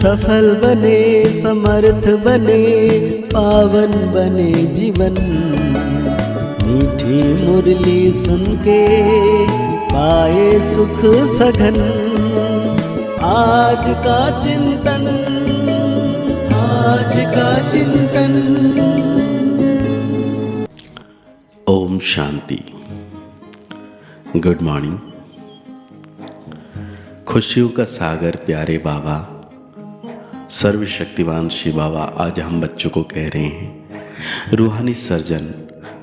सफल बने, समर्थ बने, पावन बने जीवन। मीठी मुरली सुन के पाए सुख सघन। आज का चिंतन, आज का चिंतन। ओम शांति। Good morning. खुशियों का सागर प्यारे बाबा, सर्वशक्तिमान शिव बाबा आज हम बच्चों को कह रहे हैं, रूहानी सर्जन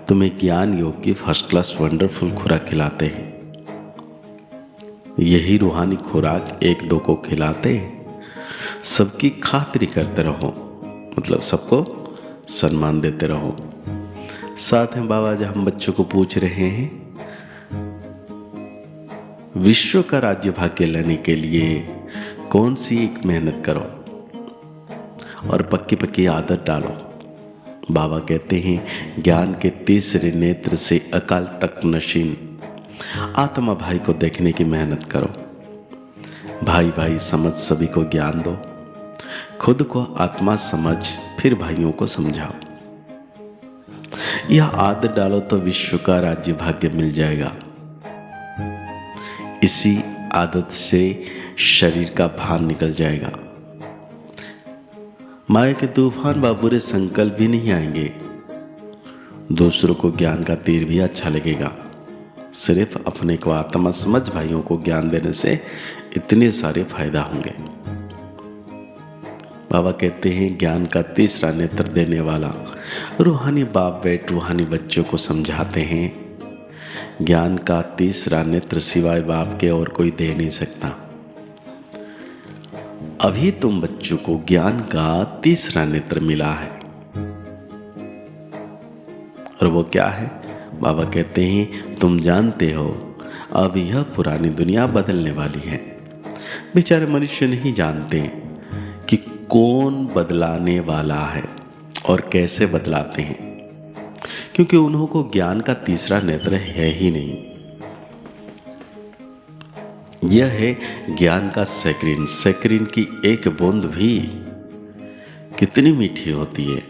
तुम्हें ज्ञान योग की फर्स्ट क्लास वंडरफुल खुराक खिलाते हैं। यही रूहानी खुराक एक दो को खिलाते सबकी खातिरी करते रहो, मतलब सबको सम्मान देते रहो। साथ में बाबा आज हम बच्चों को पूछ रहे हैं, विश्व का राज्य भाग्य लेने के लिए कौन सी एक मेहनत करो और पक्की पक्की आदत डालो। बाबा कहते हैं, ज्ञान के तीसरे नेत्र से अकाल तक नशीन आत्मा भाई को देखने की मेहनत करो। भाई भाई समझ सभी को ज्ञान दो, खुद को आत्मा समझ फिर भाइयों को समझाओ। यह आदत डालो तो विश्व का राज्य भाग्य मिल जाएगा। इसी आदत से शरीर का भार निकल जाएगा। माया के तूफान व बुरे संकल्प भी नहीं आएंगे। दूसरों को ज्ञान का तीर भी अच्छा लगेगा। सिर्फ अपने को आत्मा समझ भाइयों को ज्ञान देने से इतने सारे फायदा होंगे। बाबा कहते हैं, ज्ञान का तीसरा नेत्र देने वाला रूहानी बाप बेट रूहानी बच्चों को समझाते हैं, ज्ञान का तीसरा नेत्र सिवाय बाप के और कोई दे नहीं सकता। अभी तुम बच्चों को ज्ञान का तीसरा नेत्र मिला है, और वो क्या है? बाबा कहते हैं, तुम जानते हो अब यह पुरानी दुनिया बदलने वाली है। बेचारे मनुष्य नहीं जानते कि कौन बदलाने वाला है और कैसे बदलाते हैं, क्योंकि उन्हों को ज्ञान का तीसरा नेत्र है ही नहीं। यह है ज्ञान का सैक्रिन। सैक्रिन की एक बूंद भी कितनी मीठी होती है।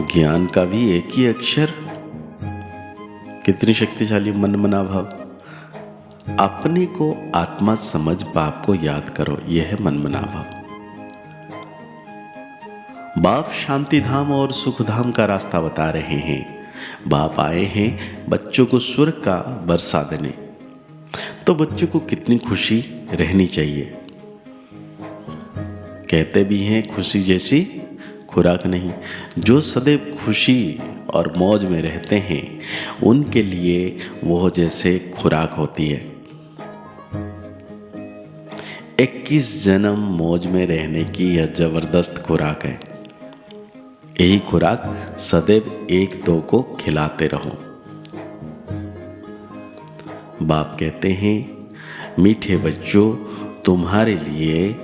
ज्ञान का भी एक ही अक्षर कितनी शक्तिशाली मन मना भाव। अपने को आत्मा समझ बाप को याद करो, यह है मन मना भाव। बाप शांति धाम और सुख धाम का रास्ता बता रहे हैं। बाप आए हैं बच्चों को स्वर्ग का बरसा देने, तो बच्चों को कितनी खुशी रहनी चाहिए। कहते भी हैं, खुशी जैसी खुराक नहीं। जो सदैव खुशी और मौज में रहते हैं उनके लिए वो जैसे खुराक होती है। 21 जन्म मौज में रहने की यह जबरदस्त खुराक है। यही खुराक सदैव एक दो को खिलाते रहो। बाप कहते हैं, मीठे बच्चों, तुम्हारे लिए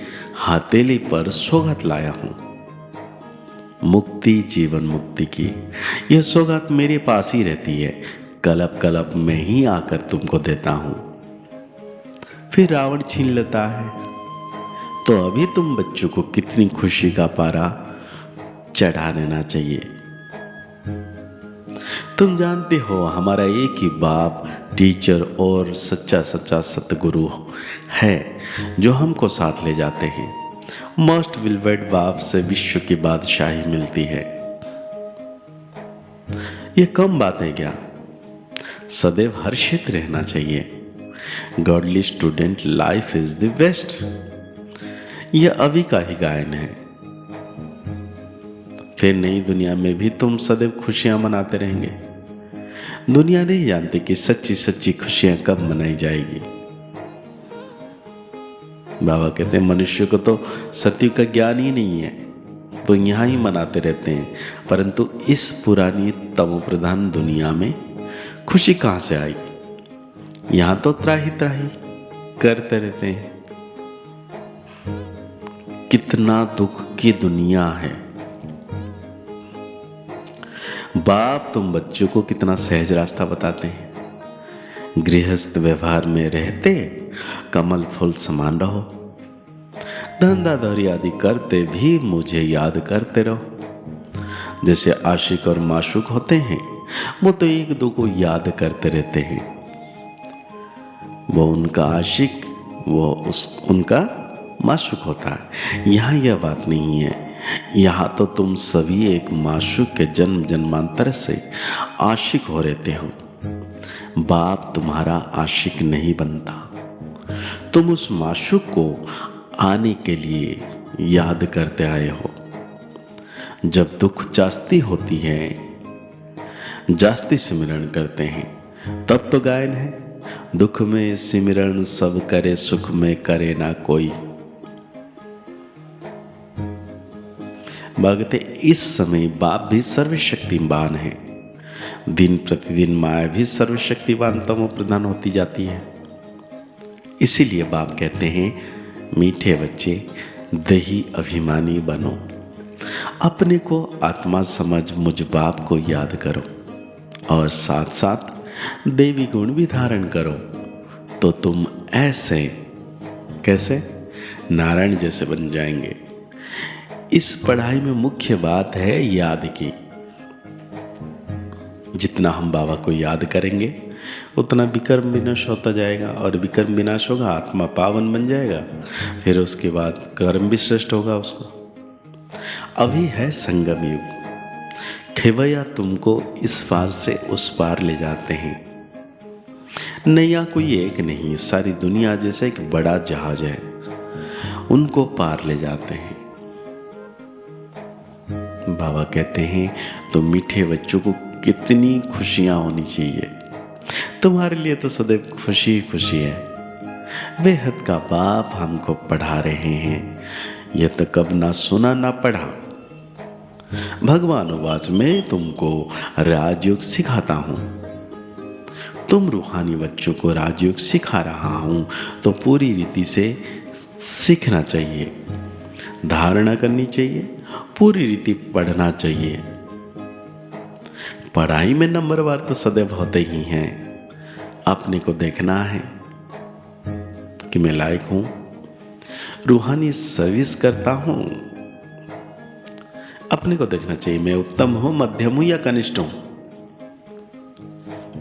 हथेली पर सौगात लाया हूं, मुक्ति, जीवन मुक्ति की। यह सौगात मेरे पास ही रहती है, कलप कलप में ही आकर तुमको देता हूं। फिर रावण छीन लेता है। तो अभी तुम बच्चों को कितनी खुशी का पारा चढ़ा देना चाहिए। तुम जानते हो, हमारा एक ही बाप, टीचर और सच्चा सच्चा सतगुरु है जो हमको साथ ले जाते हैं। मोस्ट बिलवेड बाप से विश्व की बादशाही मिलती है। यह कम बात है क्या? सदैव हर्षित रहना चाहिए। Godly student life is the best. यह अभी का ही गायन है। फिर नई दुनिया में भी तुम सदैव खुशियां मनाते रहेंगे। दुनिया नहीं जानती कि सच्ची सच्ची खुशियां कब मनाई जाएगी। बाबा कहते हैं, मनुष्य को तो सत्य का ज्ञान ही नहीं है, तो यहां ही मनाते रहते हैं। परंतु इस पुरानी तमो प्रधान दुनिया में खुशी कहां से आई? यहां तो त्राही त्राही करते रहते हैं। कितना दुख की दुनिया है। बाप तुम बच्चों को कितना सहज रास्ता बताते हैं। गृहस्थ व्यवहार में रहते कमल फूल समान रहो। धंधा दौरी आदि करते भी मुझे याद करते रहो। जैसे आशिक और माशूक होते हैं, वो तो एक दो को याद करते रहते हैं। वो उनका आशिक, वो उनका माशूक होता है। यहाँ यह बात नहीं है। यहाँ तो तुम सभी एक माशूक के जन्म जन्मांतर से आशिक हो रहते हो। बाप तुम्हारा आशिक नहीं बनता। तुम उस माशूक को आने के लिए याद करते आए हो। जब दुख जास्ती होती है, जास्ती सिमरण करते हैं, तब तो गायन है, दुख में सिमरण सब करे, सुख में करे ना कोई। भगते इस समय बाप भी सर्वशक्तिमान है। दिन प्रतिदिन माया भी सर्वशक्तिमान तमो प्रधान होती जाती है। इसीलिए बाप कहते हैं, मीठे बच्चे दही अभिमानी बनो। अपने को आत्मा समझ मुझ बाप को याद करो और साथ साथ देवी गुण भी धारण करो, तो तुम ऐसे कैसे नारायण जैसे बन जाएंगे। इस पढ़ाई में मुख्य बात है याद की। जितना हम बाबा को याद करेंगे उतना विकर्म विनाश होता जाएगा, और विकर्म विनाश होगा, आत्मा पावन बन जाएगा। फिर उसके बाद कर्म भी श्रेष्ठ होगा उसको। अभी है संगम युग। खेवैया तुमको इस पार से उस पार ले जाते हैं। नैया कोई एक नहीं, सारी दुनिया जैसे एक बड़ा जहाज है, उनको पार ले जाते हैं। बाबा कहते हैं, तो मीठे बच्चों को कितनी खुशियां होनी चाहिए। तुम्हारे लिए तो सदैव खुशी खुशी है। बेहद का बाप हमको पढ़ा रहे हैं, यह तो कब ना सुना ना पढ़ा। भगवान वाच में तुमको राजयोग सिखाता हूं। तुम रूहानी बच्चों को राजयोग सिखा रहा हूं, तो पूरी रीति से सीखना चाहिए, धारणा करनी चाहिए, पूरी रीति पढ़ना चाहिए। पढ़ाई में नंबरवार तो सदैव होते ही हैं। अपने को देखना है कि मैं लायक हूं, रूहानी सर्विस करता हूं। अपने को देखना चाहिए, मैं उत्तम हूं, मध्यम हूं या कनिष्ठ हूं।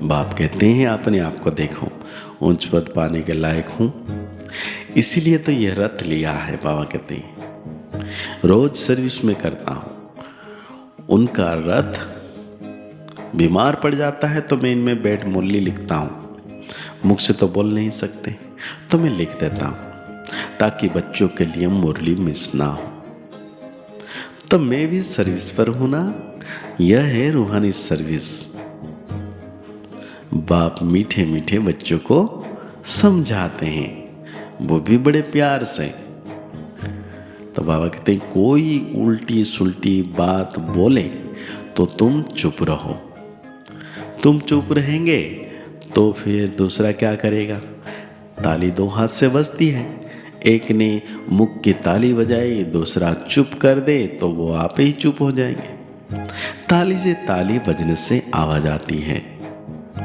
बाप कहते हैं, अपने आप को देखो, उच्च पद पाने के लायक हूं। इसीलिए तो यह रथ लिया है। बाबा कहते हैं, रोज सर्विस में करता हूं। उनका रथ बीमार पड़ जाता है तो मैं इनमें बैठ मुरली लिखता हूं। मुख से तो बोल नहीं सकते, तो मैं लिख देता हूं, ताकि बच्चों के लिए मुरली मिस ना हो। तो मैं भी सर्विस पर हूं ना। यह है रूहानी सर्विस। बाप मीठे मीठे बच्चों को समझाते हैं, वो भी बड़े प्यार से। तो बाबा कहते हैं, कोई उल्टी सुल्टी बात बोले तो तुम चुप रहो। तुम चुप रहेंगे तो फिर दूसरा क्या करेगा। ताली दो हाथ से बजती है, एक ने मुख की ताली बजाई, दूसरा चुप कर दे तो वो आप ही चुप हो जाएंगे। ताली से ताली बजने से आवाज आती है,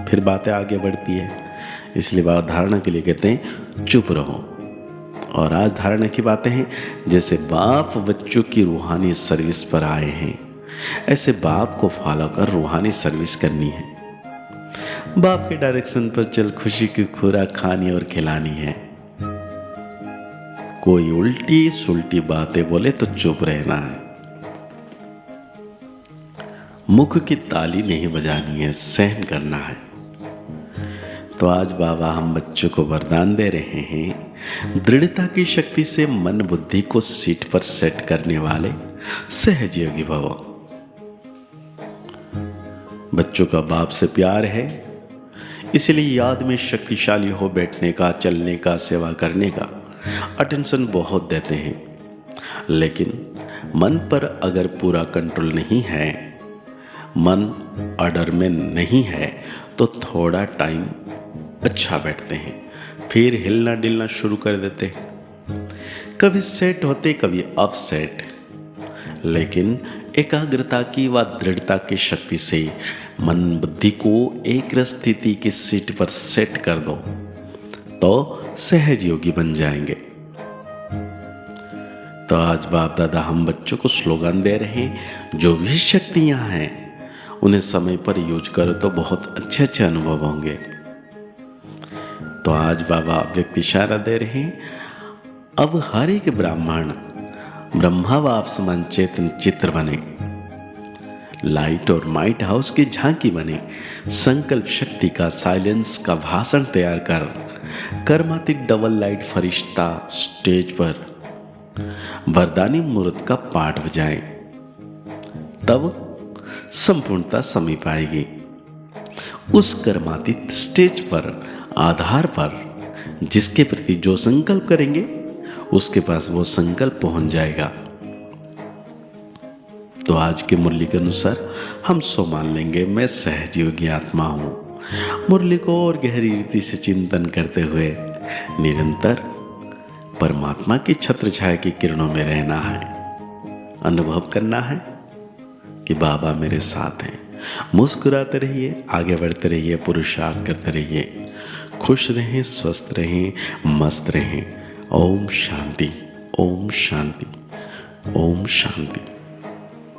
फिर बातें आगे बढ़ती है। इसलिए बाबा धारणा के लिए कहते हैं, चुप रहो। और आज धारणा की बातें हैं, जैसे बाप बच्चों की रूहानी सर्विस पर आए हैं, ऐसे बाप को फॉलो कर रूहानी सर्विस करनी है। बाप के डायरेक्शन पर चल खुशी की खुराक खानी और खिलानी है। कोई उल्टी सुल्टी बातें बोले तो चुप रहना है। मुख की ताली नहीं बजानी है, सहन करना है। तो आज बाबा हम बच्चों को वरदान दे रहे हैं, दृढ़ता की शक्ति से मन बुद्धि को सीट पर सेट करने वाले सहज योगी भव। बच्चों का बाप से प्यार है, इसलिए याद में शक्तिशाली हो बैठने का, चलने का, सेवा करने का अटेंशन बहुत देते हैं। लेकिन मन पर अगर पूरा कंट्रोल नहीं है, मन ऑर्डर में नहीं है, तो थोड़ा टाइम अच्छा बैठते हैं, फिर हिलना डिलना शुरू कर देते हैं। कभी सेट होते, कभी अपसेट। लेकिन एकाग्रता की व दृढ़ता की शक्ति से मन बुद्धि को एक स्थिति की सीट पर सेट कर दो, तो सहज योगी बन जाएंगे। तो आज बाप दादा हम बच्चों को स्लोगन दे रहे हैं, जो भी शक्तियां हैं उन्हें समय पर यूज करो तो बहुत अच्छे अच्छे अनुभव होंगे। तो आज बाबा व्यक्ति इशारा दे रहे हैं, अब हर एक ब्राह्मण ब्रह्मा बाप समान चेतन चित्र बने, लाइट और माइट हाउस की झांकी बने, संकल्प शक्ति का साइलेंस का भाषण तैयार कर कर्मातिक डबल लाइट फरिश्ता स्टेज पर वरदानी मूर्त का पाठ बजाएं, तब संपूर्णता समीप आएगी। उस कर्मातीत स्टेज पर आधार पर जिसके प्रति जो संकल्प करेंगे उसके पास वो संकल्प पहुंच जाएगा। तो आज के मुरली के अनुसार हम सो मान लेंगे, मैं सहजयोगी आत्मा हूं। मुरली को और गहरी रीति से चिंतन करते हुए निरंतर परमात्मा की छत्र छाया की किरणों में रहना है, अनुभव करना है कि बाबा मेरे साथ हैं। मुस्कुराते रहिए, आगे बढ़ते रहिए, पुरुषार्थ करते रहिए, खुश रहें, स्वस्थ रहें, मस्त रहें। ओम शांति, ओम शांति, ओम शांति।